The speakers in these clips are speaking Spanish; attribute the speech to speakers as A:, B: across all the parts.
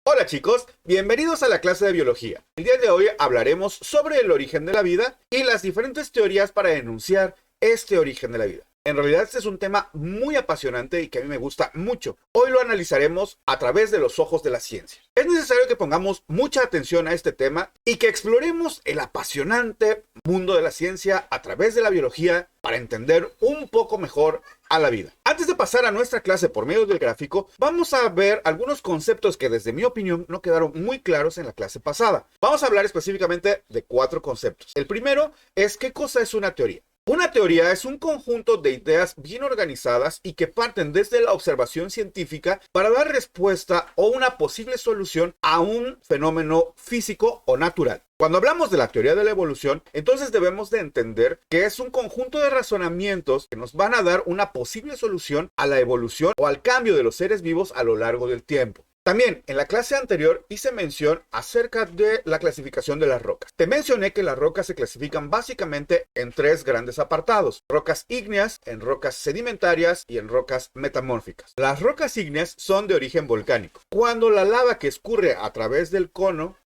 A: Hola chicos, bienvenidos a la clase de biología. El día de hoy hablaremos sobre el origen de la vida y las diferentes teorías para enunciar este origen de la vida. En realidad este es un tema muy apasionante y que a mí me gusta mucho. Hoy lo analizaremos a través de los ojos de la ciencia. Es necesario que pongamos mucha atención a este tema y que exploremos el apasionante mundo de la ciencia a través de la biología para entender un poco mejor a la vida. Antes de pasar a nuestra clase por medio del gráfico, vamos a ver algunos conceptos que desde mi opinión no quedaron muy claros en la clase pasada. Vamos a hablar específicamente de 4 conceptos. El primero es ¿qué cosa es una teoría? Una teoría es un conjunto de ideas bien organizadas y que parten desde la observación científica para dar respuesta o una posible solución a un fenómeno físico o natural. Cuando hablamos de la teoría de la evolución, entonces debemos de entender que es un conjunto de razonamientos que nos van a dar una posible solución a la evolución o al cambio de los seres vivos a lo largo del tiempo. También en la clase anterior hice mención acerca de la clasificación de las rocas. Te mencioné que las rocas se clasifican básicamente en 3 grandes apartados: rocas ígneas, en rocas sedimentarias y en rocas metamórficas. Las rocas ígneas son de origen volcánico. Cuando la lava que escurre a través del cono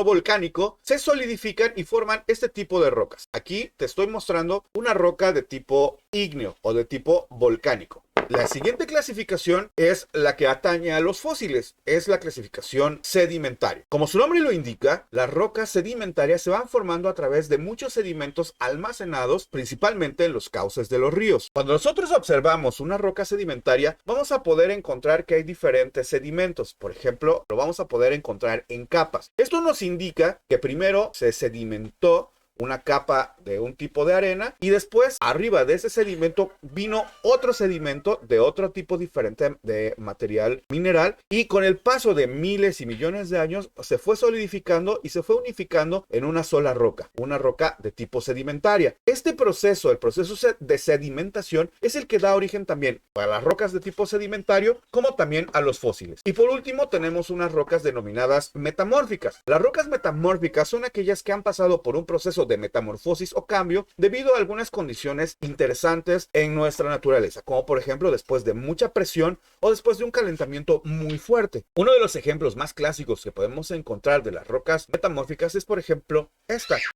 A: volcánico, se solidifican y forman este tipo de rocas. Aquí te estoy mostrando una roca de tipo ígneo o de tipo volcánico. La siguiente clasificación es la que atañe a los fósiles, es la clasificación sedimentaria. Como su nombre lo indica, las rocas sedimentarias se van formando a través de muchos sedimentos almacenados principalmente en los cauces de los ríos. Cuando nosotros observamos una roca sedimentaria, vamos a poder encontrar que hay diferentes sedimentos. Por ejemplo, lo vamos a poder encontrar en capas. Esto nos indica que primero se sedimentó una capa de un tipo de arena y después arriba de ese sedimento vino otro sedimento de otro tipo diferente de material mineral, y con el paso de miles y millones de años se fue solidificando y se fue unificando en una sola roca, una roca de tipo sedimentaria. Este proceso, el proceso de sedimentación, es el que da origen también a las rocas de tipo sedimentario como también a los fósiles. Y por último tenemos unas rocas denominadas metamórficas. Las rocas metamórficas son aquellas que han pasado por un proceso de metamorfosis o cambio debido a algunas condiciones interesantes en nuestra naturaleza, como por ejemplo después de mucha presión o después de un calentamiento muy fuerte. Uno de los ejemplos más clásicos que podemos encontrar de las rocas metamórficas es por ejemplo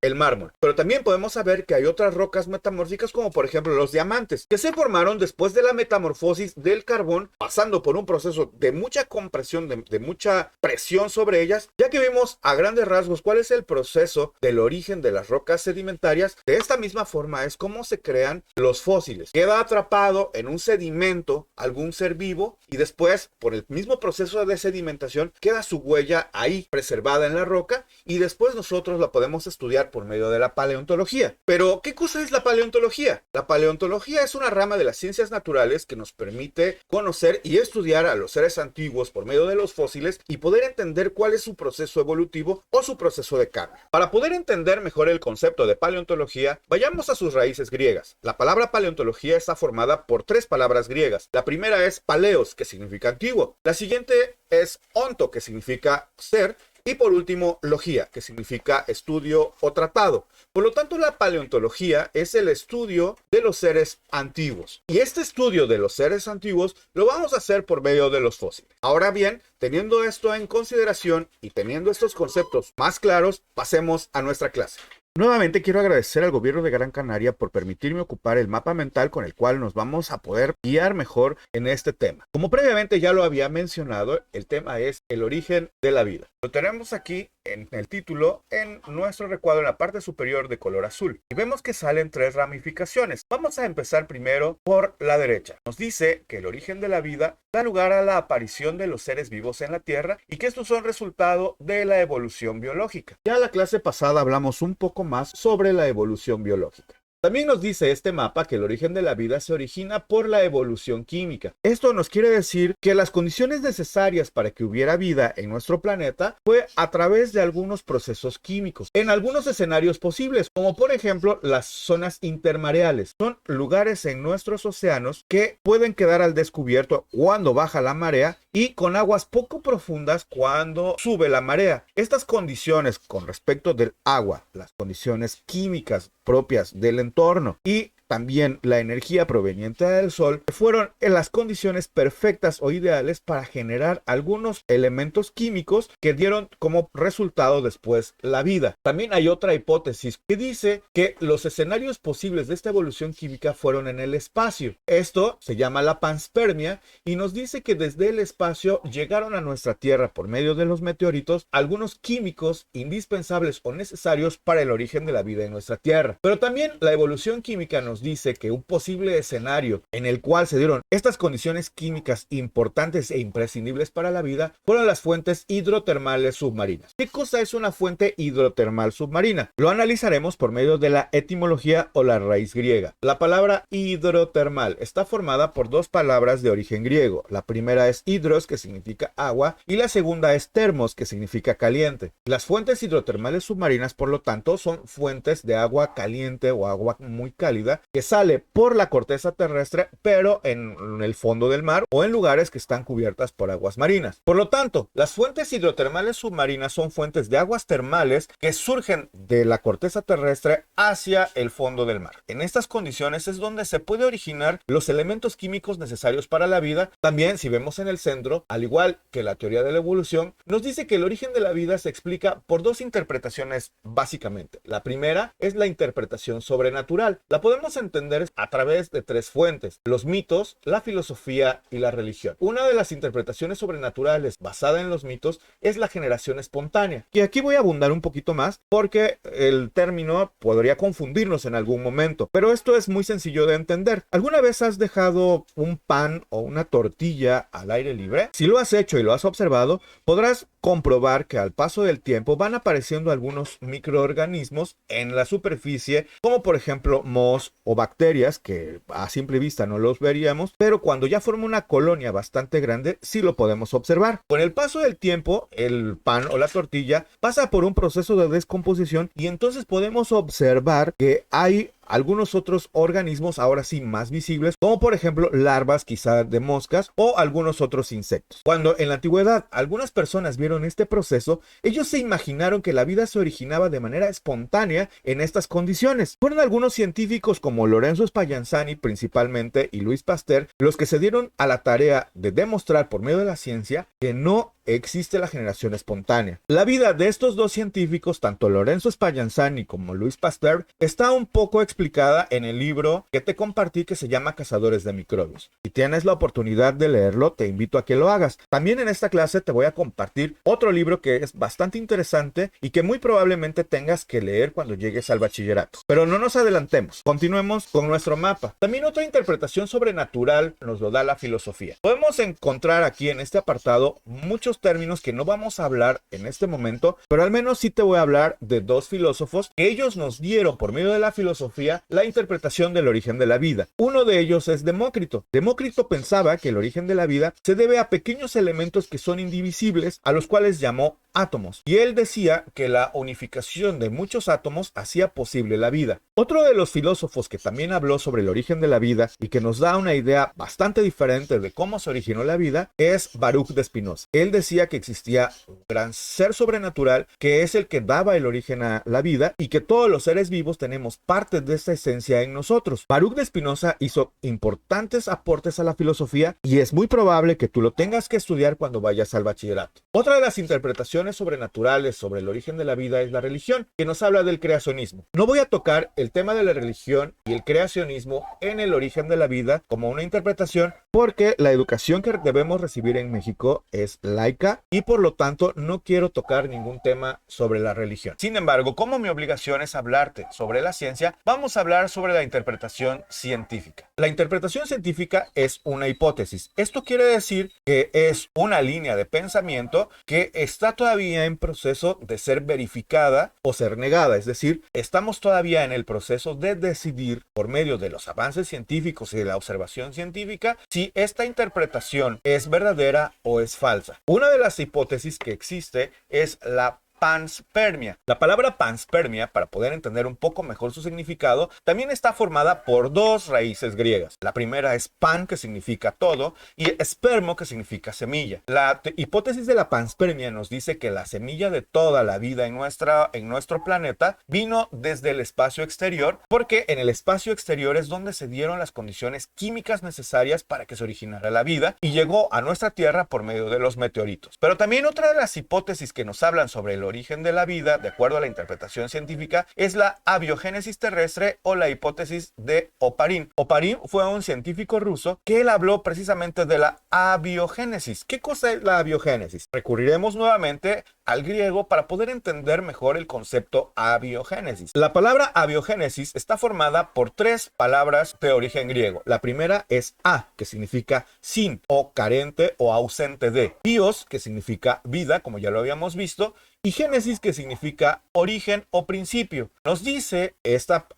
A: el mármol. Pero también podemos saber que hay otras rocas metamórficas como por ejemplo los diamantes, que se formaron después de la metamorfosis del carbón, pasando por un proceso de mucha compresión, de mucha presión sobre ellas, ya que vimos a grandes rasgos cuál es el proceso del origen de las rocas sedimentarias. De esta misma forma es como se crean los fósiles. Queda atrapado en un sedimento algún ser vivo y después, por el mismo proceso de sedimentación, queda su huella ahí preservada en la roca y después nosotros la podemos estudiar por medio de la paleontología. Pero, ¿qué cosa es la paleontología? La paleontología es una rama de las ciencias naturales que nos permite conocer y estudiar a los seres antiguos por medio de los fósiles y poder entender cuál es su proceso evolutivo o su proceso de cambio. Para poder entender mejor el concepto de paleontología, vayamos a sus raíces griegas. La palabra paleontología está formada por 3 palabras griegas. La primera es paleos, que significa antiguo. La siguiente es onto, que significa ser. Y por último, logía, que significa estudio o tratado. Por lo tanto, la paleontología es el estudio de los seres antiguos. Y este estudio de los seres antiguos lo vamos a hacer por medio de los fósiles. Ahora bien, teniendo esto en consideración y teniendo estos conceptos más claros, pasemos a nuestra clase. Nuevamente quiero agradecer al gobierno de Gran Canaria por permitirme ocupar el mapa mental con el cual nos vamos a poder guiar mejor en este tema. Como previamente ya lo había mencionado, el tema es el origen de la vida. Lo tenemos aquí en el título, en nuestro recuadro en la parte superior de color azul. Y vemos que salen 3 ramificaciones. Vamos a empezar primero por la derecha. Nos dice que el origen de la vida da lugar a la aparición de los seres vivos en la Tierra y que estos son resultado de la evolución biológica. Ya en la clase pasada hablamos un poco más sobre la evolución biológica. También nos dice este mapa que el origen de la vida se origina por la evolución química. Esto nos quiere decir que las condiciones necesarias para que hubiera vida en nuestro planeta fue a través de algunos procesos químicos, en algunos escenarios posibles, como por ejemplo las zonas intermareales. Son lugares en nuestros océanos que pueden quedar al descubierto cuando baja la marea y con aguas poco profundas cuando sube la marea. Estas condiciones con respecto del agua, las condiciones químicas propias del entorno y también la energía proveniente del Sol, fueron en las condiciones perfectas o ideales para generar algunos elementos químicos que dieron como resultado después la vida. También hay otra hipótesis que dice que los escenarios posibles de esta evolución química fueron en el espacio. Esto se llama la panspermia y nos dice que desde el espacio llegaron a nuestra Tierra por medio de los meteoritos algunos químicos indispensables o necesarios para el origen de la vida en nuestra Tierra. Pero también la evolución química nos dice que un posible escenario en el cual se dieron estas condiciones químicas importantes e imprescindibles para la vida fueron las fuentes hidrotermales submarinas. ¿Qué cosa es una fuente hidrotermal submarina? Lo analizaremos por medio de la etimología o la raíz griega. La palabra hidrotermal está formada por dos palabras de origen griego. La primera es hidros, que significa agua, y la segunda es termos, que significa caliente. Las fuentes hidrotermales submarinas, por lo tanto, son fuentes de agua caliente o agua muy cálida que sale por la corteza terrestre, pero en el fondo del mar o en lugares que están cubiertas por aguas marinas. Por lo tanto, las fuentes hidrotermales submarinas son fuentes de aguas termales que surgen de la corteza terrestre hacia el fondo del mar. En estas condiciones es donde se puede originar los elementos químicos necesarios para la vida. También, si vemos en el centro, al igual que la teoría de la evolución, nos dice que el origen de la vida se explica por dos interpretaciones básicamente. La primera es la interpretación sobrenatural. La podemos entender a través de tres fuentes: los mitos, la filosofía y la religión. Una de las interpretaciones sobrenaturales basada en los mitos es la generación espontánea. Y aquí voy a abundar un poquito más porque el término podría confundirnos en algún momento, pero esto es muy sencillo de entender. ¿Alguna vez has dejado un pan o una tortilla al aire libre? Si lo has hecho y lo has observado, podrás comprobar que al paso del tiempo van apareciendo algunos microorganismos en la superficie, como por ejemplo mohos o bacterias que a simple vista no los veríamos, pero cuando ya forma una colonia bastante grande sí lo podemos observar. Con el paso del tiempo, el pan o la tortilla pasa por un proceso de descomposición y entonces podemos observar que hay algunos otros organismos ahora sí más visibles, como por ejemplo larvas quizá de moscas o algunos otros insectos. Cuando en la antigüedad algunas personas vieron este proceso, ellos se imaginaron que la vida se originaba de manera espontánea en estas condiciones. Fueron algunos científicos como Lorenzo Spallanzani principalmente y Louis Pasteur los que se dieron a la tarea de demostrar por medio de la ciencia que no existe la generación espontánea. La vida de estos dos científicos, tanto Lorenzo Spallanzani como Louis Pasteur, está un poco explicada en el libro que te compartí que se llama Cazadores de Microbios. Si tienes la oportunidad de leerlo, te invito a que lo hagas. También en esta clase te voy a compartir otro libro que es bastante interesante y que muy probablemente tengas que leer cuando llegues al bachillerato. Pero no nos adelantemos, continuemos con nuestro mapa. También otra interpretación sobrenatural nos lo da la filosofía. Podemos encontrar aquí en este apartado muchos términos que no vamos a hablar en este momento, pero al menos sí te voy a hablar de dos filósofos que ellos nos dieron por medio de la filosofía la interpretación del origen de la vida. Uno de ellos es Demócrito. Demócrito pensaba que el origen de la vida se debe a pequeños elementos que son indivisibles, a los cuales llamó átomos, y él decía que la unificación de muchos átomos hacía posible la vida. Otro de los filósofos que también habló sobre el origen de la vida y que nos da una idea bastante diferente de cómo se originó la vida es Baruch de Spinoza. Él decía que existía un gran ser sobrenatural que es el que daba el origen a la vida y que todos los seres vivos tenemos parte de esta esencia en nosotros. Baruch de Spinoza hizo importantes aportes a la filosofía y es muy probable que tú lo tengas que estudiar cuando vayas al bachillerato. Otra de las interpretaciones sobrenaturales sobre el origen de la vida es la religión, que nos habla del creacionismo. No voy a tocar el tema de la religión y el creacionismo en el origen de la vida como una interpretación, porque la educación que debemos recibir en México es laica y por lo tanto no quiero tocar ningún tema sobre la religión. Sin embargo, como mi obligación es hablarte sobre la ciencia, vamos a hablar sobre la interpretación científica. La interpretación científica es una hipótesis. Esto quiere decir que es una línea de pensamiento que está todavía en proceso de ser verificada o ser negada, es decir, estamos todavía en el proceso de decidir por medio de los avances científicos y de la observación científica si esta interpretación es verdadera o es falsa. Una de las hipótesis que existe es la
B: panspermia. La palabra panspermia, para poder entender un poco mejor su significado, también está formada por dos raíces griegas. La primera es pan, que significa todo, y espermo, que significa semilla. La hipótesis de la panspermia nos dice que la semilla de toda la vida en nuestro planeta vino desde el espacio exterior, porque en el espacio exterior es donde se dieron las condiciones químicas necesarias para que se originara la vida y llegó a nuestra Tierra por medio de los meteoritos. Pero también otra de las hipótesis que nos hablan sobre el origen de la vida, de acuerdo a la interpretación científica, es la abiogénesis terrestre o la hipótesis de Oparin. Oparin fue un científico ruso que él habló precisamente de la abiogénesis. ¿Qué cosa es la abiogénesis? Recurriremos nuevamente al griego para poder entender mejor el concepto abiogénesis. La palabra abiogénesis está formada por tres palabras de origen griego. La primera es a, que significa sin o carente o ausente de. Bios, que significa vida, como ya lo habíamos visto, y génesis, que significa origen o principio. Nos dice esta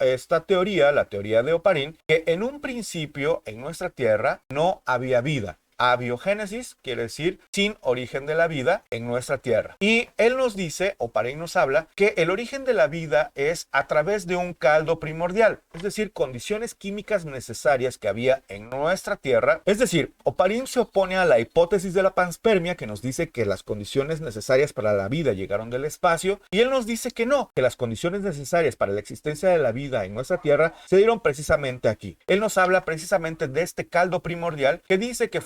B: teoría, la teoría de Oparin, que en un principio en nuestra Tierra no había vida. Abiogénesis quiere decir sin origen de la vida en nuestra Tierra. Y él nos dice, Oparin nos habla, que el origen de la vida es a través de un caldo primordial, es decir, condiciones químicas necesarias que había en nuestra Tierra. Es decir, Oparin se opone a la hipótesis de la panspermia, que nos dice que las condiciones necesarias para la vida llegaron del espacio, y él nos dice que no, que las condiciones necesarias para la existencia de la vida en nuestra Tierra se dieron precisamente aquí. Él nos habla precisamente de este caldo primordial que dice que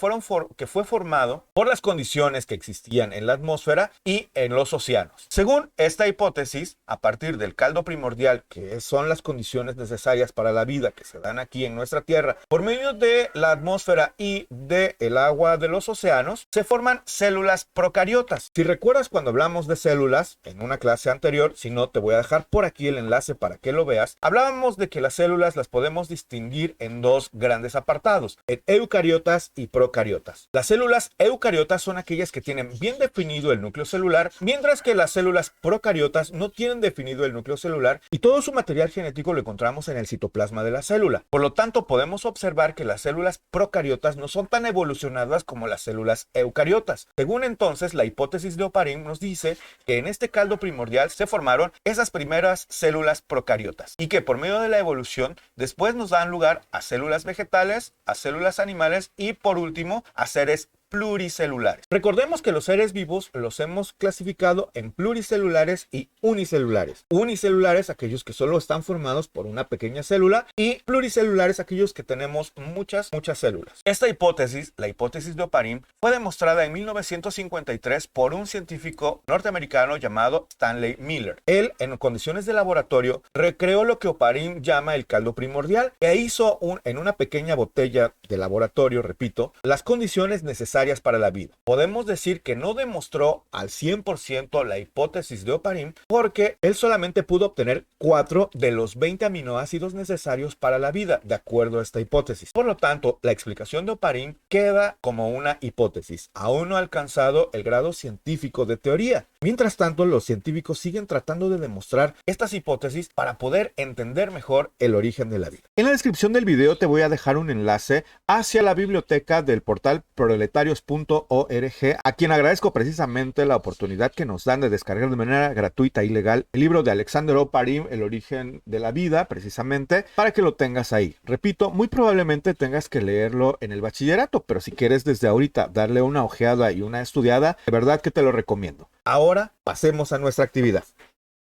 B: fue formado por las condiciones que existían en la atmósfera y en los océanos. Según esta hipótesis, a partir del caldo primordial, que son las condiciones necesarias para la vida que se dan aquí en nuestra Tierra, por medio de la atmósfera y del agua de los océanos, se forman células procariotas. Si recuerdas cuando hablamos de células en una clase anterior, si no, te voy a dejar por aquí el enlace para que lo veas, hablábamos de que las células las podemos distinguir en dos grandes apartados, en eucariotas y procariotas. Las células eucariotas son aquellas que tienen bien definido el núcleo celular, mientras que las células procariotas no tienen definido el núcleo celular y todo su material genético lo encontramos en el citoplasma de la célula. Por lo tanto, podemos observar que las células procariotas no son tan evolucionadas como las células eucariotas. Según entonces, la hipótesis de Oparin nos dice que en este caldo primordial se formaron esas primeras células procariotas y que por medio de la evolución después nos dan lugar a células vegetales, a células animales y por último a seres pluricelulares. Recordemos que los seres vivos los hemos clasificado en pluricelulares y unicelulares. Unicelulares, aquellos que solo están formados por una pequeña célula, y pluricelulares, aquellos que tenemos muchas células. Esta hipótesis, la hipótesis de Oparin, fue demostrada en 1953 por un científico norteamericano llamado Stanley Miller. Él, en condiciones de laboratorio, recreó lo que Oparin llama el caldo primordial e hizo en una pequeña botella de laboratorio, repito, las condiciones necesarias para la vida. Podemos decir que no demostró al 100% la hipótesis de Oparin porque él solamente pudo obtener 4 de los 20 aminoácidos necesarios para la vida, de acuerdo a esta hipótesis. Por lo tanto, la explicación de Oparin queda como una hipótesis. Aún no ha alcanzado el grado científico de teoría. Mientras tanto, los científicos siguen tratando de demostrar estas hipótesis para poder entender mejor el origen de la vida. En la descripción del video te voy a dejar un enlace hacia la biblioteca del portal proletarios.org, a quien agradezco precisamente la oportunidad que nos dan de descargar de manera gratuita y legal el libro de Alexander Oparin, El origen de la vida, precisamente para que lo tengas ahí. Repito, muy probablemente tengas que leerlo en el bachillerato, pero si quieres desde ahorita darle una ojeada y una estudiada, de verdad que te lo recomiendo. Ahora pasemos a nuestra actividad.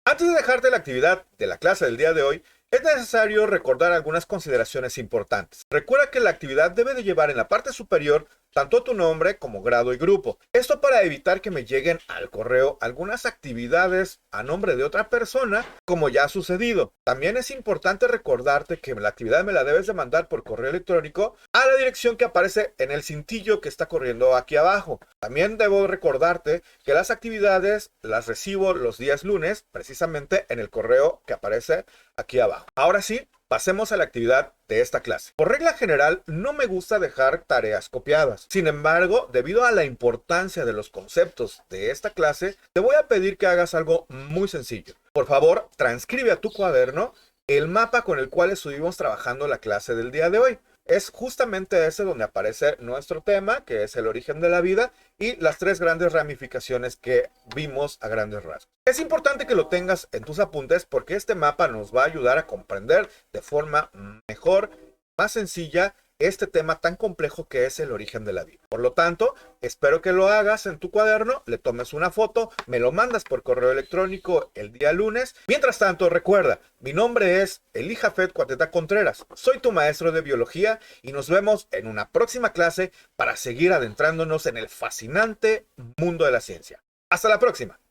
B: Antes de dejarte la actividad de la clase del día de hoy, es necesario recordar algunas consideraciones importantes. Recuerda que la actividad debe de llevar en la parte superior tanto tu nombre como grado y grupo. Esto para evitar que me lleguen al correo algunas actividades a nombre de otra persona, como ya ha sucedido. También es importante recordarte que la actividad me la debes de mandar por correo electrónico a la dirección que aparece en el cintillo que está corriendo aquí abajo. También debo recordarte que las actividades las recibo los días lunes, precisamente en el correo que aparece aquí abajo. Ahora sí, pasemos a la actividad de esta clase. Por regla general, no me gusta dejar tareas copiadas. Sin embargo, debido a la importancia de los conceptos de esta clase, te voy a pedir que hagas algo muy sencillo. Por favor, transcribe a tu cuaderno el mapa con el cual estuvimos trabajando la clase del día de hoy. es justamente ese donde aparece nuestro tema, que es el origen de la vida y las tres grandes ramificaciones que vimos a grandes rasgos. Es importante que lo tengas en tus apuntes porque este mapa nos va a ayudar a comprender de forma mejor, más sencilla, este tema tan complejo que es el origen de la vida. Por lo tanto, espero que lo hagas en tu cuaderno, le tomes una foto, me lo mandas por correo electrónico el día lunes. Mientras tanto, recuerda, mi nombre es Elijafet Cuateta Contreras, soy tu maestro de biología y nos vemos en una próxima clase para seguir adentrándonos en el fascinante mundo de la ciencia. Hasta la próxima.